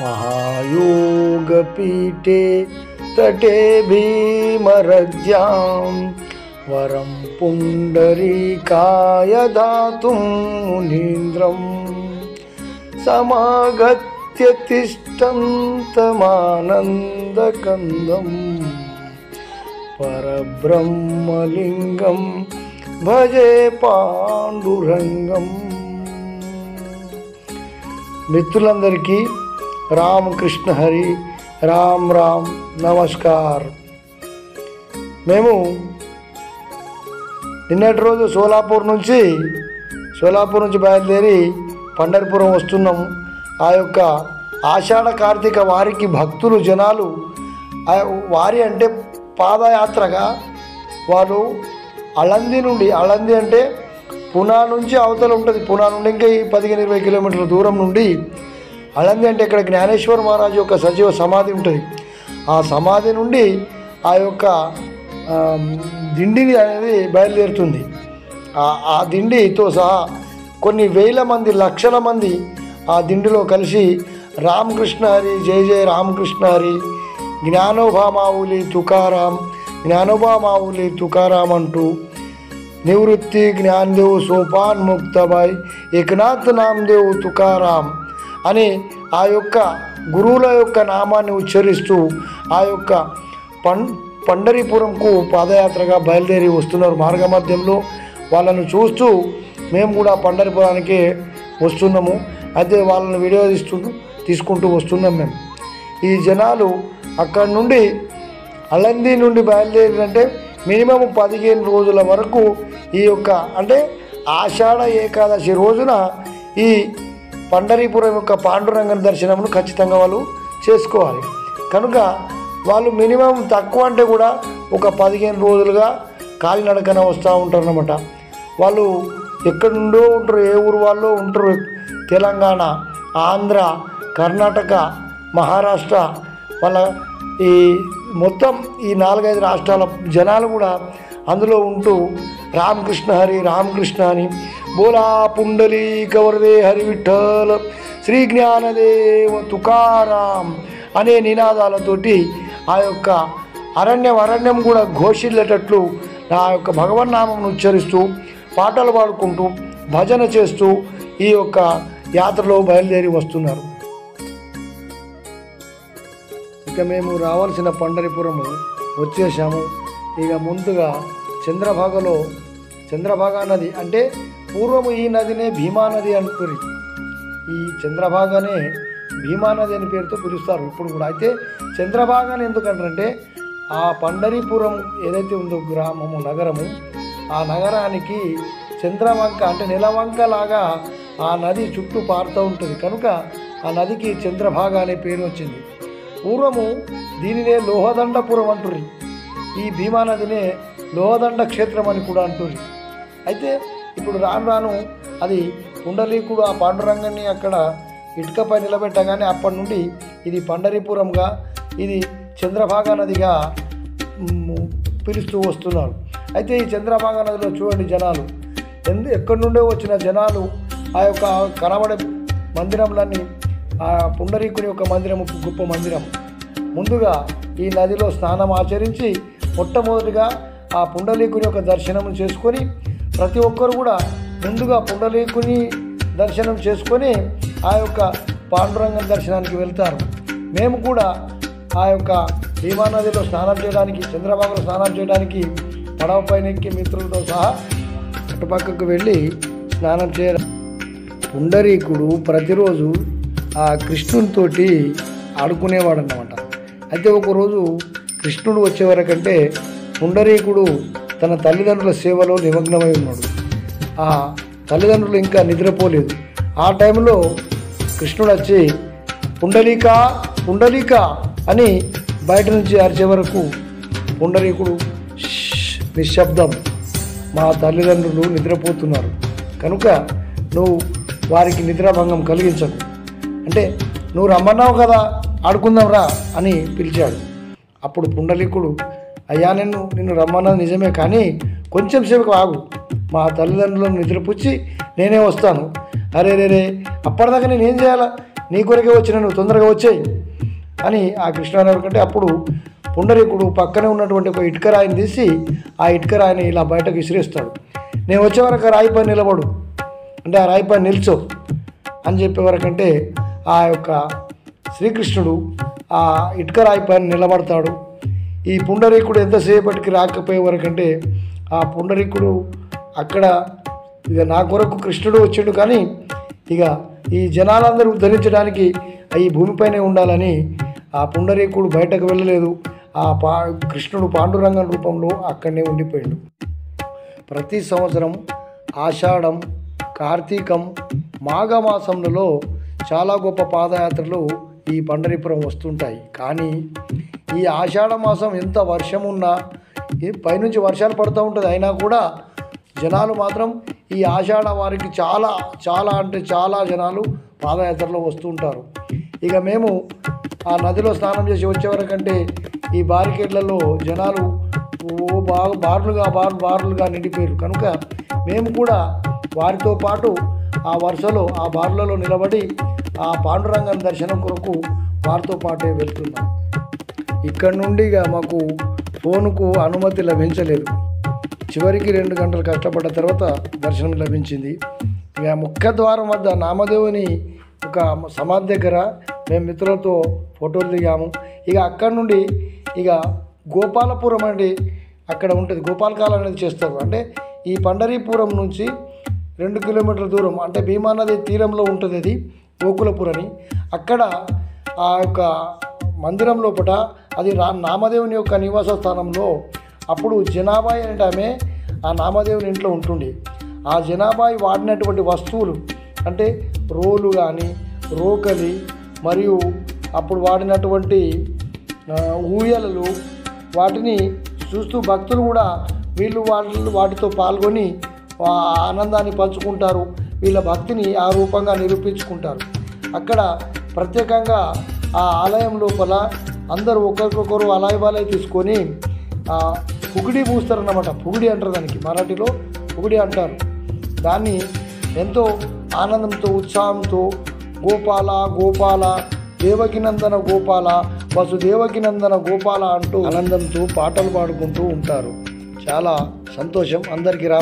महायोगपीठे तटे भीमरज्यां वरं पुण्डरीकाय दातुं मुनीन्द्रं समागत्य तिष्ठन्तमानन्दकन्दं परब्रह्मलिङ्गं भजे पाण्डुरङ्गं। మిత్రులందరికీ రామకృష్ణ హరి రామ్ రామ్ నమస్కార్. మేము నిన్నటి రోజు సోలాపూర్ నుంచి బయలుదేరి పండరిపురం వస్తున్నాము. ఆ యొక్క ఆషాఢ కార్తీక వారికి భక్తులు జనాలు వారి అంటే పాదయాత్రగా వారు అలంది అంటే పునా నుంచి అవతల ఉంటుంది. పునా నుండి ఇంకా 15-20 కిలోమీటర్ల దూరం నుండి అలంది అంటే ఇక్కడ జ్ఞానేశ్వర మహారాజు యొక్క సజీవ సమాధి ఉంటుంది. ఆ సమాధి నుండి ఆ యొక్క దిండిని అనేది బయలుదేరుతుంది. ఆ దిండితో సహా కొన్ని వేల మంది లక్షల మంది ఆ దిండిలో కలిసి రామకృష్ణ హరి జయ జయ రామకృష్ణ హరి జ్ఞానోబా మావులి తుకారాం అంటూ నివృత్తి జ్ఞానదేవ్ సోపాన్ ముక్తబాయ్ ఏకనాథ్ నామదేవ్ తుకారాం అని ఆ యొక్క గురువుల యొక్క నామాన్ని ఉచ్చరిస్తూ ఆ యొక్క పండరిపురంకు పాదయాత్రగా బయలుదేరి వస్తున్నారు. మార్గమధ్యంలో వాళ్ళను చూస్తూ మేము కూడా పండరిపురానికి వస్తున్నాము. అయితే వాళ్ళని వీడియో తీసుకుంటూ వస్తున్నాం మేము. ఈ జనాలు అక్కడి నుండి అలంది నుండి బయలుదేరినంటే మినిమం 15 రోజుల వరకు ఈ యొక్క అంటే ఆషాఢ ఏకాదశి రోజున ఈ పండరీపురం యొక్క పాండురంగ దర్శనమును ఖచ్చితంగా వాళ్ళు చేసుకోవాలి. కనుక వాళ్ళు మినిమం తక్కువ అంటే కూడా ఒక 15 రోజులుగా కాలినడకన వస్తూ ఉంటారు అన్నమాట. వాళ్ళు ఎక్కడి నుండో ఉంటారు, ఏ ఊరు వాళ్ళు ఉంటారు. తెలంగాణ, ఆంధ్ర, కర్ణాటక, మహారాష్ట్ర వాళ్ళ ఈ మొత్తం ఈ 4-5 రాష్ట్రాల జనాలు కూడా అందులో ఉంటూ రామకృష్ణ హరి అని బోలా పుండలీక వరదే హరి విఠల్ శ్రీ జ్ఞానదేవ తుకారాం అనే నినాదాలతోటి ఆ యొక్క అరణ్యం కూడా ఘోషిల్లేటట్లు ఆ యొక్క భగవన్నామం ఉచ్చరిస్తూ పాటలు పాడుకుంటూ భజన చేస్తూ ఈ యొక్క యాత్రలో బయలుదేరి వస్తున్నారు. ఇక మేము రావాల్సిన పండరిపురము వచ్చేసాము. ఇక ముందుగా చంద్రభాగా నది అంటే పూర్వము ఈ నదినే భీమా నది అంటారు. ఈ చంద్రభాగానే భీమా నది అని పేరుతో పిలుస్తారు ఇప్పుడు కూడా. అయితే చంద్రభాగాని ఎందుకంటారంటే ఆ పండరిపురం ఏదైతే ఉందో గ్రామము నగరము, ఆ నగరానికి చంద్రవంక అంటే నెలవంక లాగా ఆ నది చుట్టూ పారుతూ ఉంటుంది. కనుక ఆ నదికి చంద్రభాగా అనే పేరు వచ్చింది. పూర్వము దీనినే లోహదండపురం అంటుర్రి. ఈ భీమా నదినే లోహదండ క్షేత్రం అని కూడా అంటుర్రి. అయితే ఇప్పుడు రాను అది పుండలీకుడు ఆ పాండురంగాన్ని అక్కడ ఇటుకపై నిలబెట్టగానే అప్పటి నుండి ఇది పండరీపురంగా ఇది చంద్రభాగా నదిగా పిలుస్తూ వస్తున్నారు. అయితే ఈ చంద్రభాగా నదిలో చూడండి జనాలు ఎక్కడి నుండో వచ్చిన జనాలు ఆ యొక్క కనబడే మందిరంలన్నీ ఆ పుండరీకుని యొక్క మందిరము గొప్ప మందిరం. ముందుగా ఈ నదిలో స్నానం ఆచరించి మొట్టమొదటిగా ఆ పుండలీకుని యొక్క దర్శనం చేసుకొని ప్రతి ఒక్కరు కూడా ముందుగా పుండలీకుని దర్శనం చేసుకొని ఆ యొక్క పాండురంగం దర్శనానికి వెళ్తారు. మేము కూడా ఆ యొక్క భీమా నదిలో స్నానం చేయడానికి చంద్రభాగలో స్నానం చేయడానికి పడవ పైన ఎక్కి మిత్రులతో సహా అటుపక్కకు వెళ్ళి స్నానం చేయాలి. పుండరీకుడు ప్రతిరోజు ఆ కృష్ణునితోటి ఆడుకునేవాడు అన్నమాట. అయితే ఒకరోజు కృష్ణుడు వచ్చేవరకంటే పుండరీకుడు తన తల్లిదండ్రుల సేవలో నిమగ్నమై ఉన్నాడు. ఆ తల్లిదండ్రులు ఇంకా నిద్రపోలేదు. ఆ టైంలో కృష్ణుడు వచ్చి పుండలీక అని బయట నుంచి అరిచే వరకు పుండరీకుడు నిశ్శబ్దం, మా తల్లిదండ్రులు నిద్రపోతున్నారు కనుక నువ్వు వారికి నిద్రాభంగం కలిగించకు అంటే నువ్వు రమ్మన్నావు కదా ఆడుకుందాం రా అని పిలిచాడు. అప్పుడు పుండలీకుడు అయ్యా నిన్ను రమ్మన్నది నిజమే, కానీ కొంచెం సేపు ఆగు, మా తల్లిదండ్రులను నిద్రపుచ్చి నేనే వస్తాను. అరే రే రే అప్పటిదాకా నేనేం చేయాలా, నీ కొరకే వచ్చిన నువ్వు తొందరగా వచ్చేయి అని ఆ కృష్ణారావు అప్పుడు పుండరీకుడు పక్కనే ఉన్నటువంటి ఒక ఇటుక రాయిని తీసి ఆ ఇటుక రాయిని ఇలా బయటకు విసిరేస్తాడు. నేను వచ్చే వరకు రాయి పైన నిలబడు అంటే ఆ రాయి పైన నిల్చో అని చెప్పే వరకంటే ఆ యొక్క శ్రీకృష్ణుడు ఆ ఇటుక రాయి పైన నిలబడతాడు. ఈ పుండరీకుడు ఎంతసేపటికి రాకపోయే వరకంటే ఆ పుండరీకుడు అక్కడ ఇక నా కొరకు కృష్ణుడు వచ్చాడు కానీ ఇక ఈ జనాలందరూ ఉద్ధరించడానికి ఈ భూమిపైనే ఉండాలని ఆ పుండరీకుడు బయటకు వెళ్ళలేదు. ఆ కృష్ణుడు పాండురంగం రూపంలో అక్కడనే ఉండిపోయాడు. ప్రతి సంవత్సరం ఆషాఢం, కార్తీకం, మాఘమాసంలో చాలా గొప్ప పాదయాత్రలు ఈ పండరీపురం వస్తుంటాయి. కానీ ఈ ఆషాఢ మాసం ఎంత వర్షం ఉన్నా పైనుంచి వర్షాలు పడుతూ ఉంటుంది, అయినా కూడా జనాలు మాత్రం ఈ ఆషాఢ వారికి చాలా చాలా అంటే చాలా జనాలు పాదయాత్రలో వస్తుంటారు. ఇక మేము ఆ నదిలో స్నానం చేసి వచ్చేవరకంటే ఈ బారికేడ్లలో జనాలు బారులుగా నిండిపోయారు. కనుక మేము కూడా వారితో పాటు ఆ వరుసలో ఆ బారులలో నిలబడి ఆ పాండురంగం దర్శనం కొరకు వారితో పాటే వెళ్తున్నాం. ఇక్కడ నుండి ఇక మాకు ఫోనుకు అనుమతి లభించలేదు. చివరికి 2 గంటలు కష్టపడ్డ తర్వాత దర్శనం లభించింది. ఇక ముఖ్య ద్వారం వద్ద నామదేవుని ఒక సమాధి దగ్గర మేము మిత్రులతో ఫోటోలు దిగాము. ఇక అక్కడి నుండి ఇక గోపాలపురం అండి అక్కడ ఉంటుంది, గోపాలకాలం అనేది చేస్తారు. అంటే ఈ పండరీపురం నుంచి 2 కిలోమీటర్ల దూరం అంటే భీమా నది తీరంలో ఉంటుంది అది గోకులపురని. అక్కడ ఆ యొక్క మందిరం లోపల అది నామదేవుని యొక్క నివాస స్థానంలో అప్పుడు జనాబాయి అంటే ఆమె ఆ నామదేవుని ఇంట్లో ఉంటుండే. ఆ జనాబాయి వాడినటువంటి వస్తువులు అంటే రోలు కానీ రోకలి మరియు అప్పుడు వాడినటువంటి ఊయలలు వాటిని చూస్తూ భక్తులు కూడా వాటితో పాల్గొని ఆనందాన్ని పంచుకుంటారు. వీళ్ళ భక్తిని ఆ రూపంగా నిరూపించుకుంటారు. అక్కడ ప్రత్యేకంగా ఆ ఆలయం లోపల అందరూ ఒకరికొకరు అలాయి తీసుకొని పుగిడి పూస్తారన్నమాట. పుగిడి అంటారు దానికి, మరాఠీలో పుగిడి అంటారు. దాన్ని ఎంతో ఆనందంతో ఉత్సాహంతో గోపాల గోపాల దేవకినందన గోపాల వసుదేవకినందన గోపాల అంటూ ఆనందంతో పాటలు పాడుకుంటూ ఉంటారు. చాలా సంతోషం. అందరికీ రామ